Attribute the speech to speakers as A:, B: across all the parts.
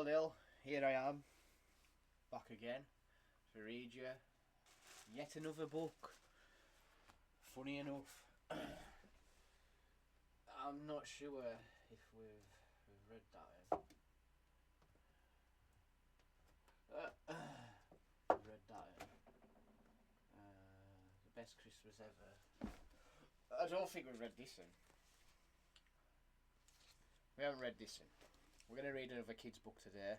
A: Lil, here I am, back again, to read you yet another book. Funny enough, I'm not sure if we've read that in. Read that in. The best Christmas ever. I don't think we've read this in. We haven't read this in. We're going to read another kids' book today.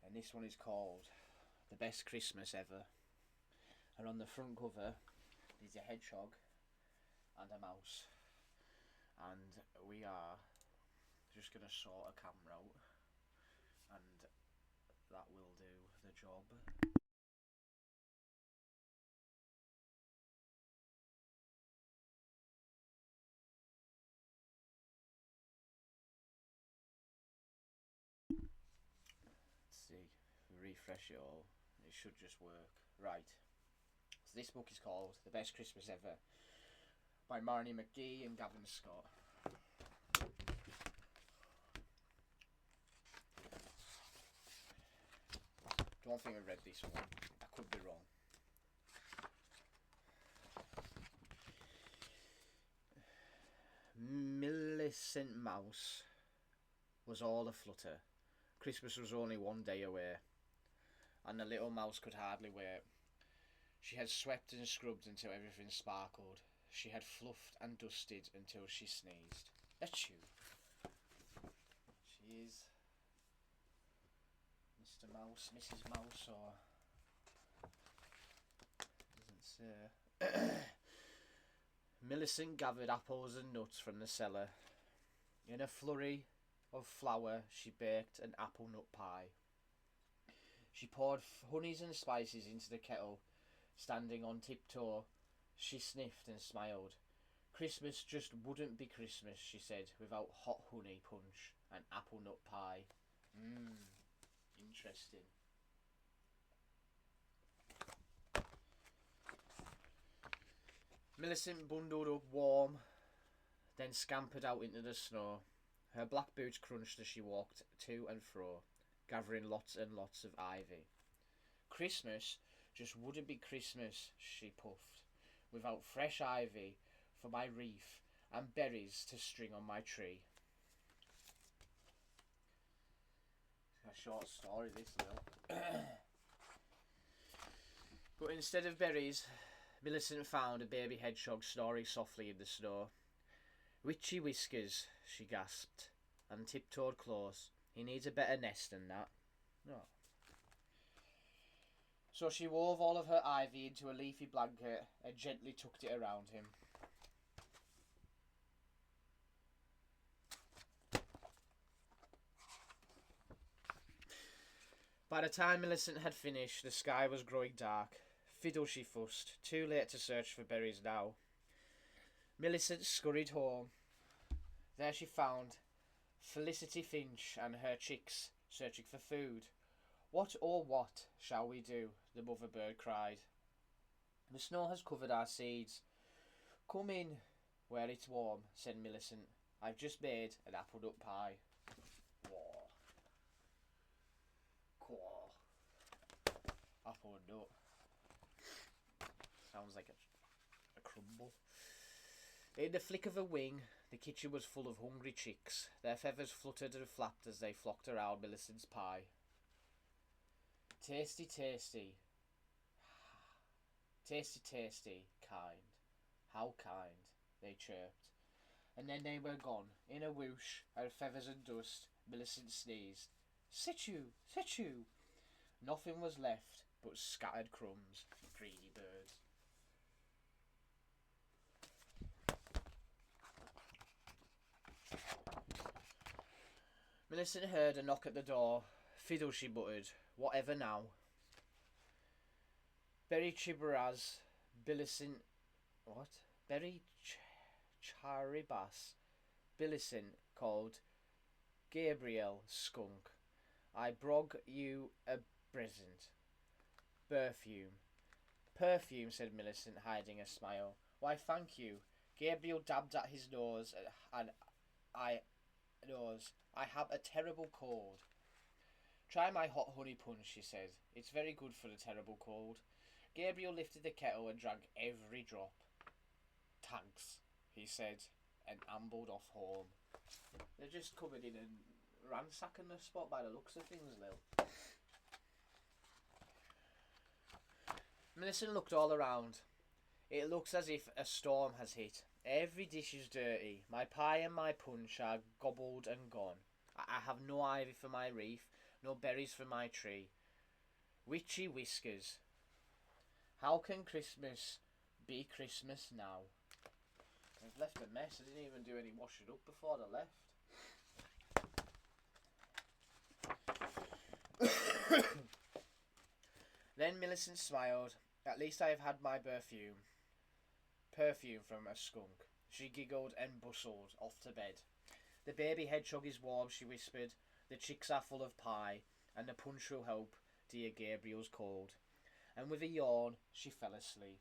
A: And this one is called The Best Christmas Ever. And on the front cover is a hedgehog and a mouse. And we are just going to sort a camera out. And that will do the job. See, if we refresh it all, it should just work. Right, so this book is called The Best Christmas Ever by Marnie McGee and Gavin Scott. Don't think I read this one, I could be wrong. Millicent Mouse was all aflutter. Christmas was only one day away, and the little mouse could hardly wait. She had swept and scrubbed until everything sparkled. She had fluffed and dusted until she sneezed. Achoo! She is Mr. Mouse, Mrs. Mouse, or doesn't say. Millicent gathered apples and nuts from the cellar. In a flurry of flour, she baked an apple nut pie. She poured honeys and spices into the kettle. Standing on tiptoe, she sniffed and smiled. Christmas just wouldn't be Christmas, she said, without hot honey punch and apple nut pie. Interesting. Millicent bundled up warm, then scampered out into the snow. Her black boots crunched as she walked to and fro, gathering lots and lots of ivy. Christmas just wouldn't be Christmas, she puffed, without fresh ivy for my wreath and berries to string on my tree. A short story, this will. But instead of berries, Millicent found a baby hedgehog snoring softly in the snow. Witchy whiskers, she gasped, and tiptoed close. He needs a better nest than that. No. So she wove all of her ivy into a leafy blanket and gently tucked it around him. By the time Millicent had finished, the sky was growing dark. Fiddle she fussed, too late to search for berries now. Millicent scurried home. There she found Felicity Finch and her chicks searching for food. What, oh what, shall we do? The mother bird cried. The snow has covered our seeds. Come in where it's warm, said Millicent. I've just made an apple nut pie. Whoa. Quaw. Apple nut. Sounds like a crumble. In the flick of a wing, the kitchen was full of hungry chicks. Their feathers fluttered and flapped as they flocked around Millicent's pie. Tasty, tasty. Tasty, tasty, kind. How kind, they chirped. And then they were gone. In a whoosh, and feathers and dust, Millicent sneezed. Situ, situ. Nothing was left but scattered crumbs. Greedy birds. Millicent heard a knock at the door. Fiddle, she muttered. Whatever now? Berry Chibaraz, Millicent... What? Berry Charibas, Millicent called Gabriel Skunk. I brog you a present. Perfume. Perfume, said Millicent, hiding a smile. Why, thank you. Gabriel dabbed at his nose, and I nose. I have a terrible cold. Try my hot honey punch, she said. It's very good for a terrible cold. Gabriel lifted the kettle and drank every drop. Thanks, he said, and ambled off home. They're just coming in and ransacking the spot by the looks of things, Lil. Millicent looked all around. It looks as if a storm has hit. Every dish is dirty. My pie and my punch are gobbled and gone. I have no ivy for my wreath, no berries for my tree. Witchy whiskers. How can Christmas be Christmas now? They've left a mess. I didn't even do any washing up before they left. Then Millicent smiled. At least I have had my perfume. Perfume from a skunk. She giggled and bustled off to bed. The baby hedgehog is warm, she whispered. The chicks are full of pie, and the punch will help dear Gabriel's cold. And with a yawn, she fell asleep.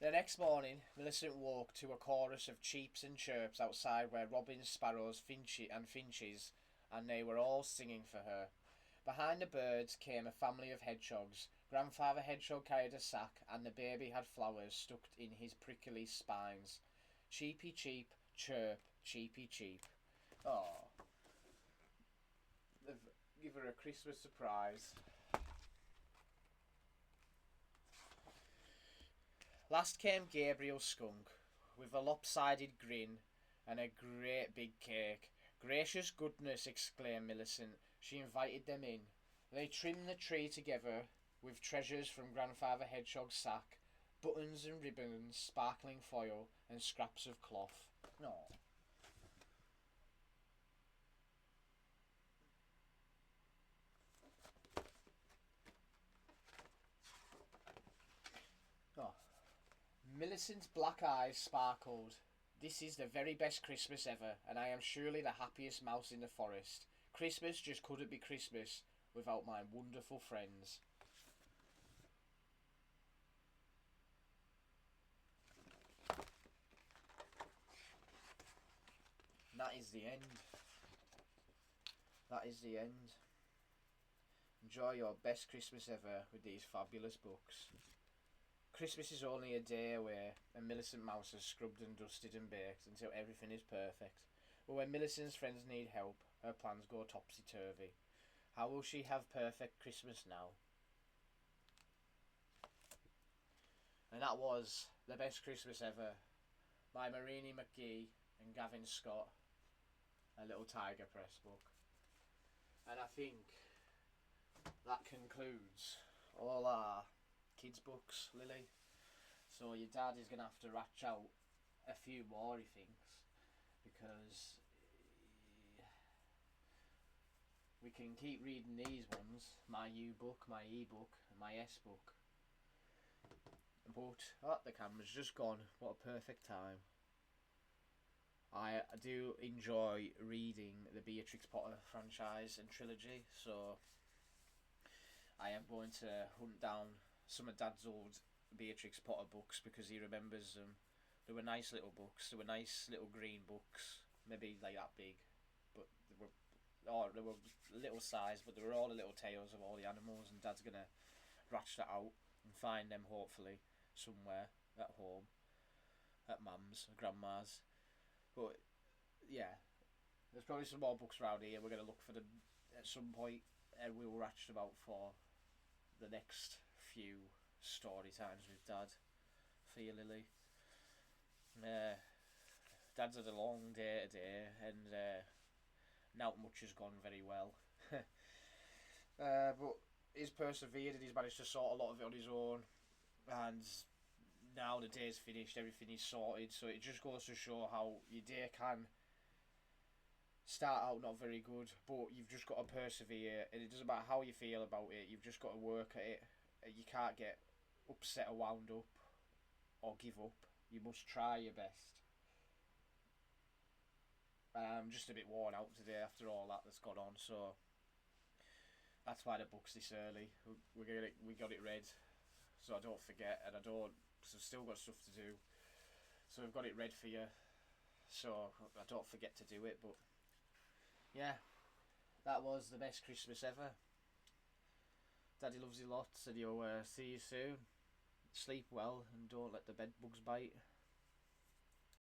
A: The next morning, Millicent woke to a chorus of cheeps and chirps outside where robins, sparrows, finches, and they were all singing for her. Behind the birds came a family of hedgehogs. Grandfather Hedgehog carried a sack, and the baby had flowers stuck in his prickly spines. Cheepy cheep, chirp, cheepy cheep. Oh, give her a Christmas surprise. Last came Gabriel Skunk, with a lopsided grin and a great big cake. Gracious goodness, exclaimed Millicent. She invited them in. They trimmed the tree together with treasures from Grandfather Hedgehog's sack, buttons and ribbons, sparkling foil, and scraps of cloth. No. Oh. Millicent's black eyes sparkled. This is the very best Christmas ever, and I am surely the happiest mouse in the forest. Christmas just couldn't be Christmas without my wonderful friends. And that is the end. That is the end. Enjoy your best Christmas ever with these fabulous books. Christmas is only a day away, and Millicent Mouse has scrubbed and dusted and baked until everything is perfect. But when Millicent's friends need help, her plans go topsy-turvy. How will she have perfect Christmas now? And that was The Best Christmas Ever by Marini McGee and Gavin Scott, a little Tiger Press book. And I think that concludes all our kids books, Lily. So your dad is going to have to ratch out a few more, he thinks, because we can keep reading these ones, my U-book, my E-book, and my S-book. But, oh, the camera's just gone. What a perfect time. I do enjoy reading the Beatrix Potter franchise and trilogy, so I am going to hunt down some of Dad's old Beatrix Potter books because he remembers them. They were nice little books. They were nice little green books, maybe like that big, but they were little size, but they were all the little tales of all the animals, and Dad's gonna ratch that out and find them hopefully somewhere at home, at Mum's, Grandma's. But yeah, there's probably some more books around here. We're gonna look for them at some point, and we'll ratchet them out for the next few story times with Dad. For you, Lily. Dad's had a long day today, and not much has gone very well. But he's persevered and he's managed to sort a lot of it on his own, and now the day's finished, everything is sorted. So it just goes to show how your day can start out not very good, but you've just got to persevere, and it doesn't matter how you feel about it, you've just got to work at it. You can't get upset or wound up or give up. You must try your best. I'm just a bit worn out today after all that's gone on, so that's why the book's this early. We got it read so I don't forget, and because I've still got stuff to do. So I've got it read for you, so I don't forget to do it. But yeah, that was the best Christmas ever. Daddy loves you lots, and he'll see you soon. Sleep well, and don't let the bed bugs bite.